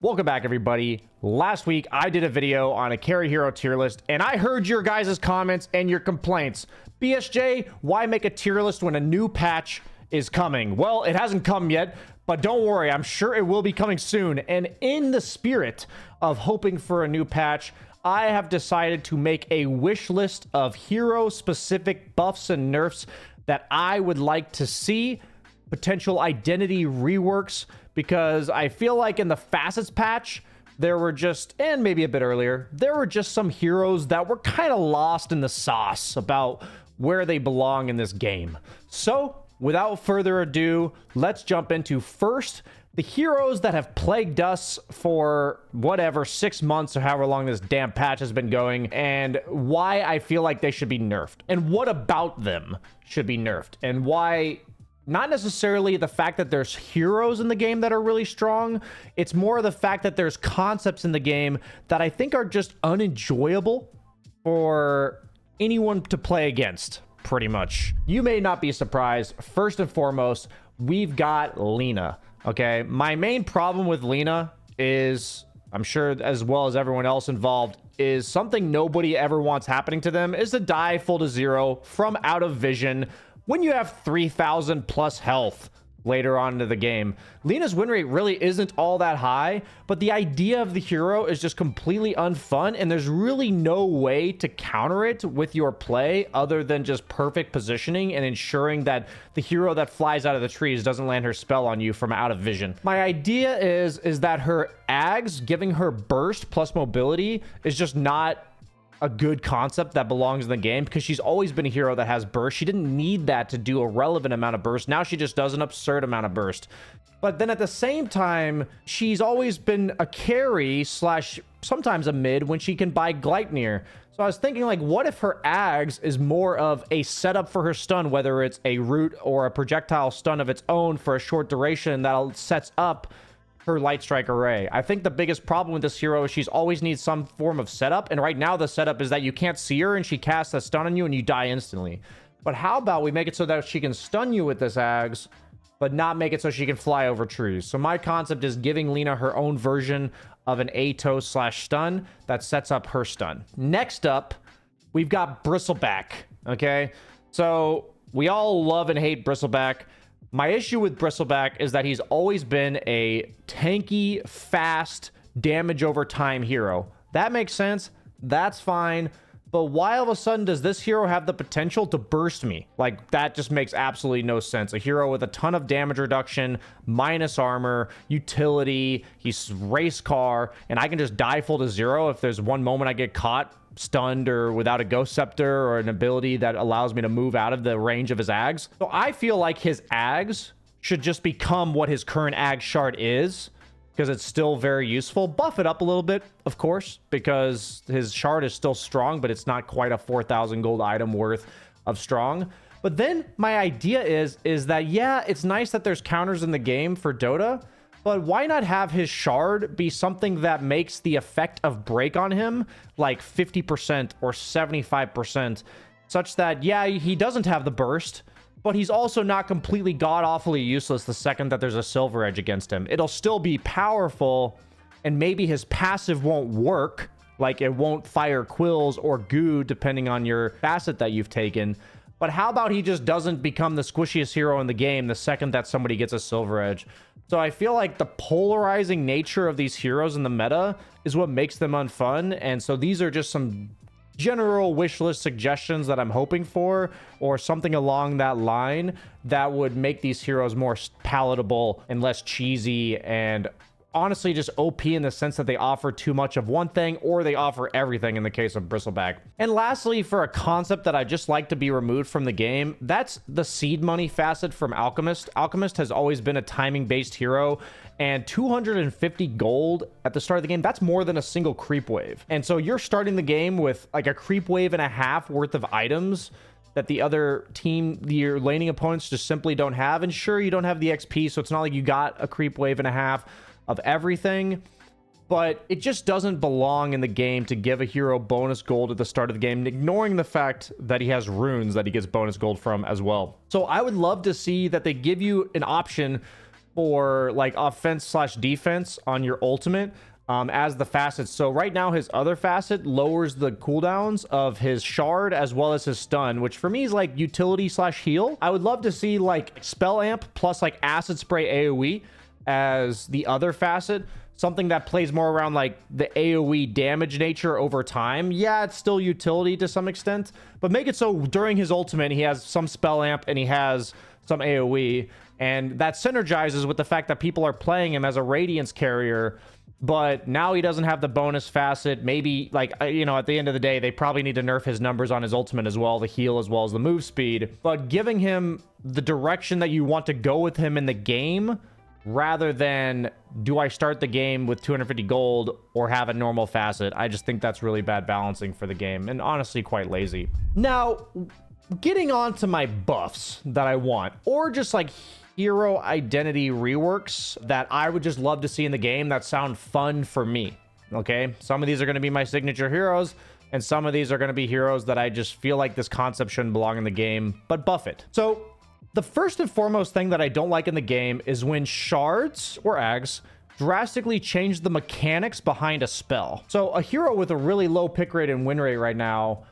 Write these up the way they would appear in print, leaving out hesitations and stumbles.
Welcome back, everybody. Last week, I did a video on a carry hero tier list, and I heard your guys' comments and your complaints. BSJ, why make a tier list when a new patch is coming? Well, it hasn't come yet, but don't worry, I'm sure it will be coming soon. And in the spirit of hoping for a new patch, I have decided to make a wish list of hero-specific buffs and nerfs that I would like to see, potential identity reworks, because I feel like in the Facets patch, there were just, and maybe a bit earlier, there were just some heroes that were kind of lost in the sauce about where they belong in this game. So, without further ado, let's jump into first the heroes that have plagued us for whatever, 6 months or however long this damn patch has been going, and why I feel like they should be nerfed, and what about them should be nerfed, and why. Not necessarily the fact that there's heroes in the game that are really strong. It's more the fact that there's concepts in the game that I think are just unenjoyable for anyone to play against, pretty much. You may not be surprised. First and foremost, we've got Lina, okay? My main problem with Lina is, I'm sure as well as everyone else involved, is something nobody ever wants happening to them, is to die full to zero from out of vision when you have 3,000 plus health later on into the game. Lina's win rate really isn't all that high, but the idea of the hero is just completely unfun, and there's really no way to counter it with your play other than just perfect positioning and ensuring that the hero that flies out of the trees doesn't land her spell on you from out of vision. My idea is that her Ags giving her burst plus mobility is just not a good concept that belongs in the game, because she's always been a hero that has burst. She didn't need that to do a relevant amount of burst. Now she just does an absurd amount of burst. But then at the same time, she's always been a carry slash sometimes a mid when she can buy Gleipnir. So I was thinking, like, what if her Ags is more of a setup for her stun, whether it's a root or a projectile stun of its own for a short duration that sets up her light strike array. I think the biggest problem with this hero is she's always needs some form of setup, and right now the setup is that you can't see her and she casts a stun on you and you die instantly. But how about we make it so that she can stun you with this Ags, but not make it so she can fly over trees? So my concept is giving Lina her own version of an ATO slash stun that sets up her stun. Next up, we've got Bristleback, okay? So we all love and hate Bristleback. My issue with Bristleback is that he's always been a tanky, fast, damage over time hero. That makes sense. That's fine. But why all of a sudden does this hero have the potential to burst me? Like, that just makes absolutely no sense. A hero with a ton of damage reduction, minus armor, utility, he's race car, and I can just die full to zero if there's one moment I get caught stunned or without a ghost scepter or an ability that allows me to move out of the range of his Ags. So I feel like his Ags should just become what his current Ag shard is, because it's still very useful. Buff it up a little bit, of course, because his shard is still strong, but it's not quite a 4,000 gold item worth of strong. But then my idea is that, yeah, it's nice that there's counters in the game for Dota, but why not have his shard be something that makes the effect of break on him like 50% or 75%, such that, yeah, he doesn't have the burst, but he's also not completely god-awfully useless the second that there's a silver edge against him. It'll still be powerful, and maybe his passive won't work, like it won't fire quills or goo depending on your facet that you've taken. But how about he just doesn't become the squishiest hero in the game the second that somebody gets a silver edge? So I feel like the polarizing nature of these heroes in the meta is what makes them unfun. And so these are just some general wish list suggestions that I'm hoping for, or something along that line that would make these heroes more palatable and less cheesy, and honestly just OP in the sense that they offer too much of one thing, or they offer everything in the case of Bristleback. And lastly, for a concept that I just like to be removed from the game, that's the seed money facet from Alchemist. Alchemist has always been a timing based hero, and 250 gold at the start of the game, that's more than a single creep wave. And so you're starting the game with like a creep wave and a half worth of items that the other team, your laning opponents, just simply don't have. And sure, you don't have the XP, so it's not like you got a creep wave and a half of everything, but it just doesn't belong in the game to give a hero bonus gold at the start of the game, ignoring the fact that he has runes that he gets bonus gold from as well. So I would love to see that they give you an option for like offense slash defense on your ultimate as the facets. So right now his other facet lowers the cooldowns of his shard as well as his stun, which for me is like utility slash heal. I would love to see like spell amp plus like acid spray AoE as the other facet, something that plays more around like the AoE damage nature over time. Yeah, it's still utility to some extent, but make it so during his ultimate he has some spell amp and he has some AoE, and that synergizes with the fact that people are playing him as a radiance carrier. But now he doesn't have the bonus facet. Maybe, like, you know, at the end of the day, they probably need to nerf his numbers on his ultimate as well, the heal as well as the move speed. But giving him the direction that you want to go with him in the game, rather than do I start the game with 250 gold or have a normal facet. I just think that's really bad balancing for the game, and honestly quite lazy. Now, getting on to my buffs that I want, or just like hero identity reworks that I would just love to see in the game that sound fun for me. Okay, some of these are going to be my signature heroes, and some of these are going to be heroes that I just feel like this concept shouldn't belong in the game, but buff it. So the first and foremost thing that I don't like in the game is when shards or ags drastically change the mechanics behind a spell. So a hero with a really low pick rate and win rate right now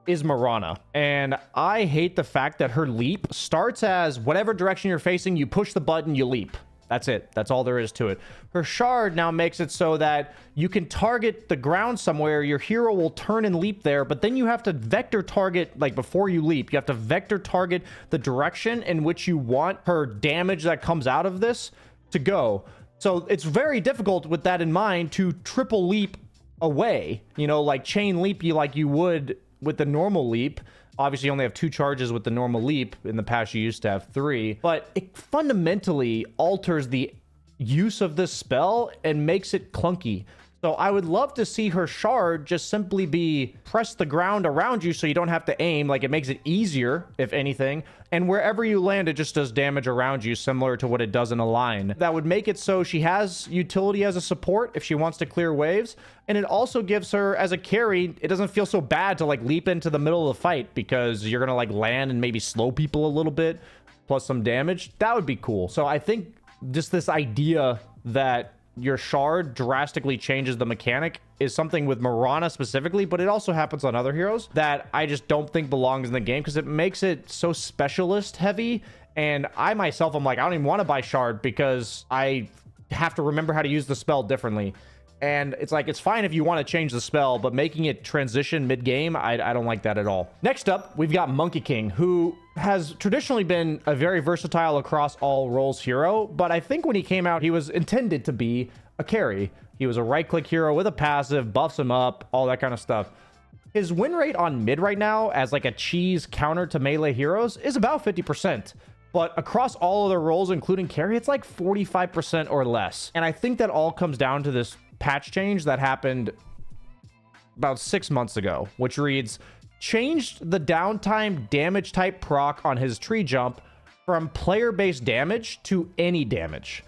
is Mirana, and I hate the fact that her leap starts as whatever direction you're facing, you push the button, you leap. That's it. That's all there is to it. Her shard now makes it so that you can target the ground somewhere, your hero will turn and leap there, but then you have to vector target, like before you leap, you have to vector target the direction in which you want her damage that comes out of this to go. So it's very difficult with that in mind to triple leap away, you know, like chain leap you like you would with the normal leap. Obviously, you only have 2 charges with the normal leap. In the past, you used to have 3. But it fundamentally alters the use of this spell and makes it clunky. So I would love to see her shard just simply be press the ground around you so you don't have to aim. Like, it makes it easier, if anything. And wherever you land, it just does damage around you, similar to what it does in a line. That would make it so she has utility as a support if she wants to clear waves. And it also gives her, as a carry, it doesn't feel so bad to, like, leap into the middle of the fight because you're going to, like, land and maybe slow people a little bit, plus some damage. That would be cool. So I think just this idea that your shard drastically changes the mechanic is something with Mirana specifically, but it also happens on other heroes that I just don't think belongs in the game because it makes it so specialist heavy. And I myself, I'm like, I don't even want to buy shard because I have to remember how to use the spell differently. And it's like, it's fine if you want to change the spell, but making it transition mid-game, I don't like that at all. Next up, we've got Monkey King, who has traditionally been a very versatile across all roles hero, but I think when he came out, he was intended to be a carry. He was a right-click hero with a passive, buffs him up, all that kind of stuff. His win rate on mid right now, as like a cheese counter to melee heroes, is about 50%. But across all other roles, including carry, it's like 45% or less. And I think that all comes down to this patch change that happened about 6 months ago, which reads, changed the downtime damage type proc on his tree jump from player-based damage to any damage.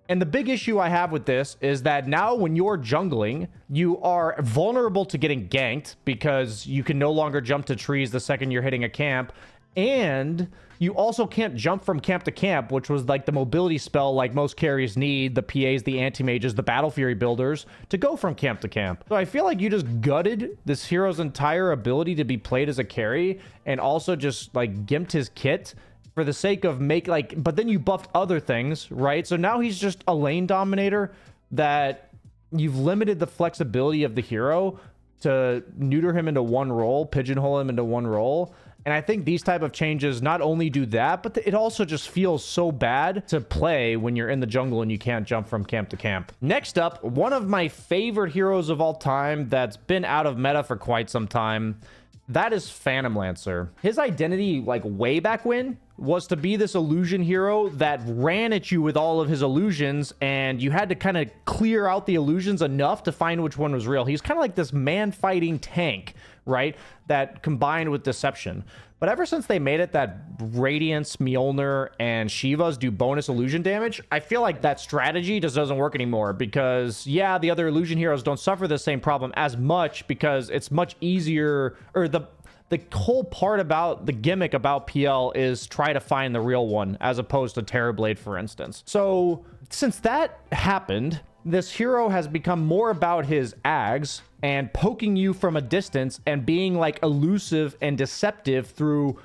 And the big issue I have with this is that now when you're jungling, you are vulnerable to getting ganked because you can no longer jump to trees the second you're hitting a camp. And you also can't jump from camp to camp, which was like the mobility spell like most carries need, the PAs, the anti-mages, the Battle Fury builders, to go from camp to camp. So I feel like you just gutted this hero's entire ability to be played as a carry and also just like gimped his kit for the sake of but then you buffed other things, right? So now he's just a lane dominator that you've limited the flexibility of the hero to neuter him into one role, pigeonhole him into one role. And I think these type of changes not only do that, but it also just feels so bad to play when you're in the jungle and you can't jump from camp to camp. Next up, one of my favorite heroes of all time that's been out of meta for quite some time, that is Phantom Lancer. His identity, like way back when, was to be this illusion hero that ran at you with all of his illusions, and you had to kind of clear out the illusions enough to find which one was real. He's kind of like this man-fighting tank, right? That combined with deception. But ever since they made it that Radiance, Mjolnir, and Shivas do bonus illusion damage, I feel like that strategy just doesn't work anymore because, yeah, the other illusion heroes don't suffer the same problem as much because it's much easier, or the the whole part about the gimmick about PL is try to find the real one, as opposed to Terrorblade, for instance. So since that happened, this hero has become more about his ags and poking you from a distance and being like elusive and deceptive through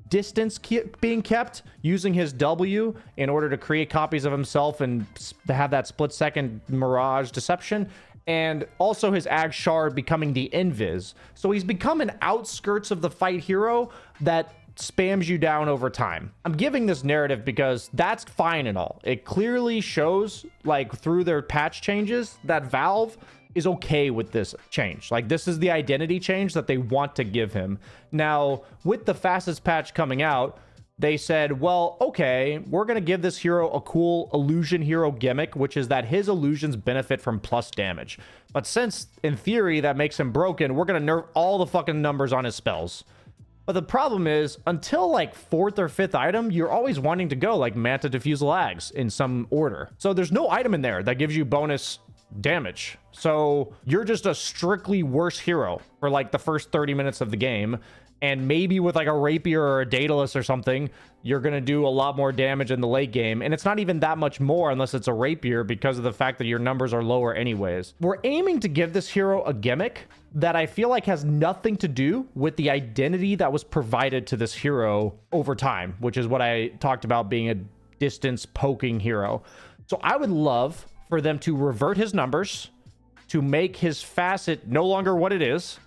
distance being kept, using his W in order to create copies of himself and to have that split-second mirage deception, and also his ag shard becoming the invis. So he's become an outskirts of the fight hero that spams you down over time. I'm giving this narrative because that's fine and all. It clearly shows, like, through their patch changes that Valve is okay with this change. Like, this is the identity change that they want to give him. Now, with the fastest patch coming out, they said, well, okay, we're going to give this hero a cool illusion hero gimmick, which is that his illusions benefit from plus damage. But since, in theory, that makes him broken, we're going to nerf all the fucking numbers on his spells. But the problem is, until like 4th or 5th item, you're always wanting to go like Manta Diffusal Ags in some order. So there's no item in there that gives you bonus damage. So you're just a strictly worse hero for like the first 30 minutes of the game. And maybe with like a Rapier or a Daedalus or something, you're going to do a lot more damage in the late game. And it's not even that much more unless it's a Rapier because of the fact that your numbers are lower anyways. We're aiming to give this hero a gimmick that I feel like has nothing to do with the identity that was provided to this hero over time, which is what I talked about being a distance poking hero. So I would love for them to revert his numbers, to make his facet no longer what it is,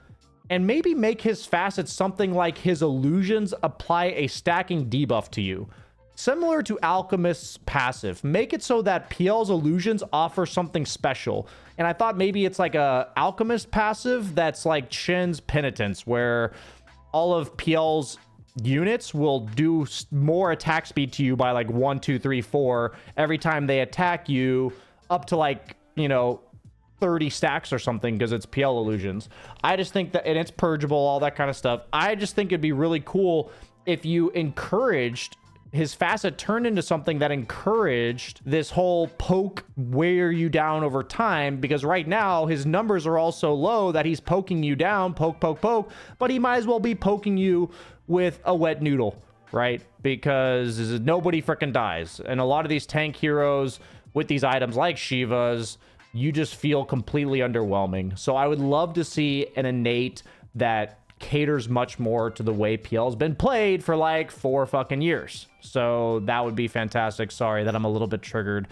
and maybe make his facet something like his illusions apply a stacking debuff to you. Similar to Alchemist's passive. Make it so that PL's illusions offer something special. And I thought maybe it's like a Alchemist passive that's like Shin's Penitence, where all of PL's units will do more attack speed to you by like 1, 2, 3, 4 every time they attack you, up to like, you know, 30 stacks or something, because it's PL illusions. I just think that, and it's purgeable, all that kind of stuff. I just think it'd be really cool if you encouraged his facet turned into something that encouraged this whole poke, wear you down over time, because right now his numbers are all so low that he's poking you down, poke, poke, poke, but he might as well be poking you with a wet noodle, right? Because nobody freaking dies. And a lot of these tank heroes with these items like Shiva's, you just feel completely underwhelming. So I would love to see an innate that caters much more to the way PL's been played for like 4 fucking years. So that would be fantastic. Sorry that I'm a little bit triggered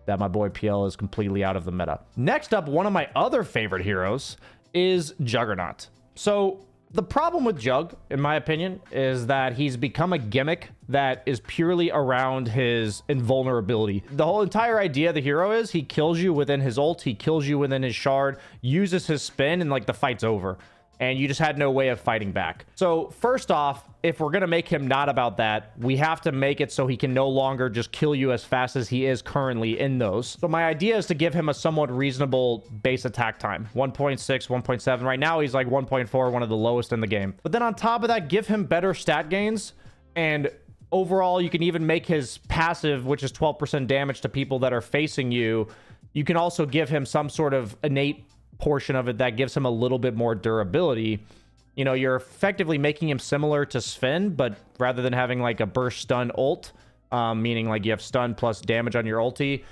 that my boy PL is completely out of the meta. Next up, one of my other favorite heroes is Juggernaut. So the problem with Jug, in my opinion, is that he's become a gimmick that is purely around his invulnerability. The whole entire idea of the hero is he kills you within his ult, he kills you within his shard, uses his spin, and like the fight's over. And you just had no way of fighting back. So first off, if we're going to make him not about that, we have to make it so he can no longer just kill you as fast as he is currently in those. So my idea is to give him a somewhat reasonable base attack time. 1.6, 1.7. Right now, he's like 1.4, one of the lowest in the game. But then on top of that, give him better stat gains. And overall, you can even make his passive, which is 12% damage to people that are facing you. You can also give him some sort of innate portion of it that gives him a little bit more durability. You know, you're effectively making him similar to Sven, but rather than having like a burst stun ult, meaning like you have stun plus damage on your ulti,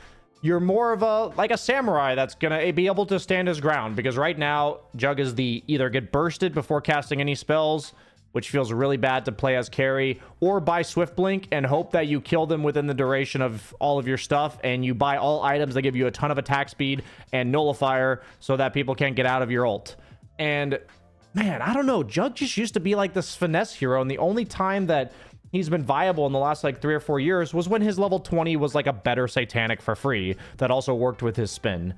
you're more of a like a samurai that's gonna be able to stand his ground, because right now Jug is the either get bursted before casting any spells, which feels really bad to play as carry, or buy Swift Blink and hope that you kill them within the duration of all of your stuff, and you buy all items that give you a ton of attack speed and nullifier so that people can't get out of your ult. And man, I don't know, Jug just used to be like this finesse hero, and the only time that he's been viable in the last like 3 or 4 years was when his level 20 was like a better Satanic for free that also worked with his spin.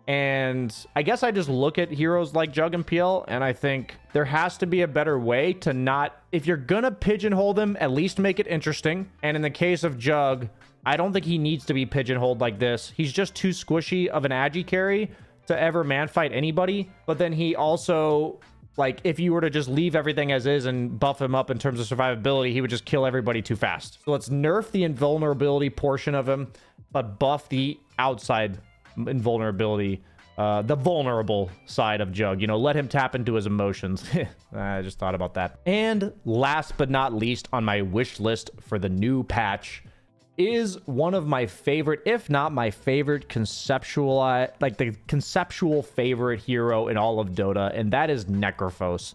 And I guess I just look at heroes like Jug and PL, and I think there has to be a better way to not, if you're gonna pigeonhole them, at least make it interesting. And in the case of Jug, I don't think he needs to be pigeonholed like this. He's just too squishy of an agi carry to ever man fight anybody. But then he also, like, if you were to just leave everything as is and buff him up in terms of survivability, he would just kill everybody too fast. So let's nerf the invulnerability portion of him, but buff the outside invulnerability the vulnerable side of Jug. You know, let him tap into his emotions. I just thought about that. And last but not least on my wish list for the new patch is one of my favorite, if not my favorite conceptual, like the conceptual favorite hero in all of Dota, and that is Necrophos.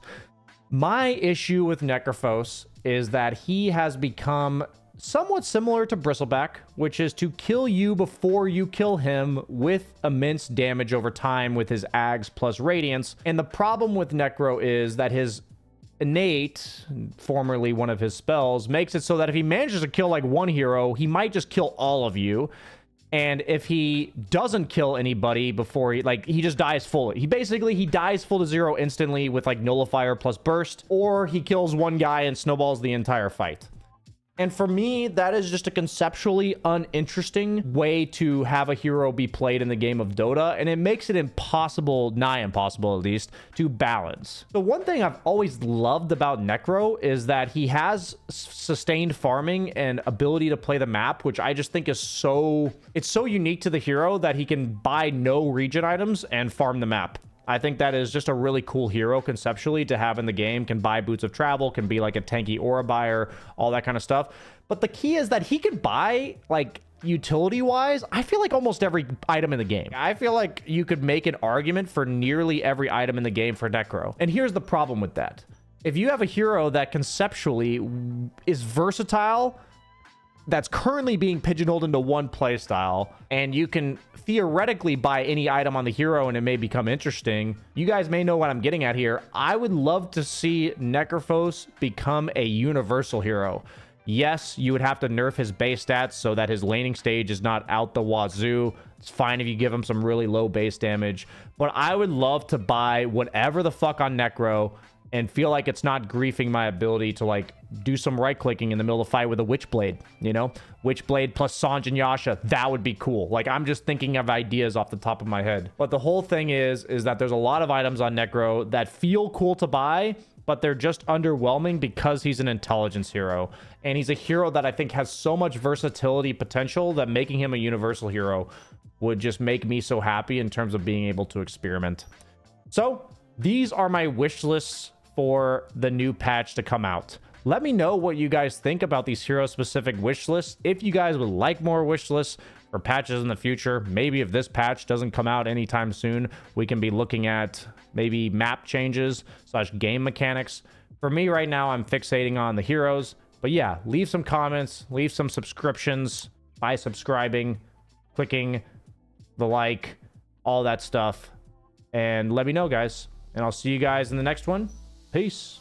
My issue with Necrophos is that he has become somewhat similar to Bristleback, which is to kill you before you kill him with immense damage over time with his Ags plus Radiance. And the problem with Necro is that his innate, formerly one of his spells, makes it so that if he manages to kill like one hero, he might just kill all of you. And if he doesn't kill anybody before he just dies full. He dies full to 0 instantly with like Nullifier plus Burst, or he kills one guy and snowballs the entire fight. And for me, that is just a conceptually uninteresting way to have a hero be played in the game of Dota, and it makes it impossible, nigh impossible at least, to balance. The one thing I've always loved about Necro is that he has sustained farming and ability to play the map, which I just think is so unique to the hero that he can buy no region items and farm the map. I think that is just a really cool hero conceptually to have in the game. Can buy Boots of Travel, can be like a tanky aura buyer, all that kind of stuff. But the key is that he can buy, like, utility-wise, I feel like almost every item in the game. I feel like you could make an argument for nearly every item in the game for Necro. And here's the problem with that. If you have a hero that conceptually is versatile, that's currently being pigeonholed into one playstyle, and you can theoretically buy any item on the hero and it may become interesting. You guys may know what I'm getting at here. I would love to see Necrophos become a universal hero. Yes, you would have to nerf his base stats so that his laning stage is not out the wazoo. It's fine if you give him some really low base damage, but I would love to buy whatever the fuck on Necro and feel like it's not griefing my ability to like do some right clicking in the middle of the fight with a Witchblade, you know? Witchblade plus Sanj and Yasha, that would be cool. Like, I'm just thinking of ideas off the top of my head. But the whole thing is that there's a lot of items on Necro that feel cool to buy, but they're just underwhelming because he's an intelligence hero. And he's a hero that I think has so much versatility potential that making him a universal hero would just make me so happy in terms of being able to experiment. So these are my wish lists for the new patch to come out. Let me know what you guys think about these hero-specific wish lists. If you guys would like more wish lists for patches in the future, maybe if this patch doesn't come out anytime soon, we can be looking at maybe map changes / game mechanics. For me right now, I'm fixating on the heroes. But yeah, leave some comments, leave some subscriptions by subscribing, clicking the like, all that stuff. And let me know, guys. And I'll see you guys in the next one. Peace.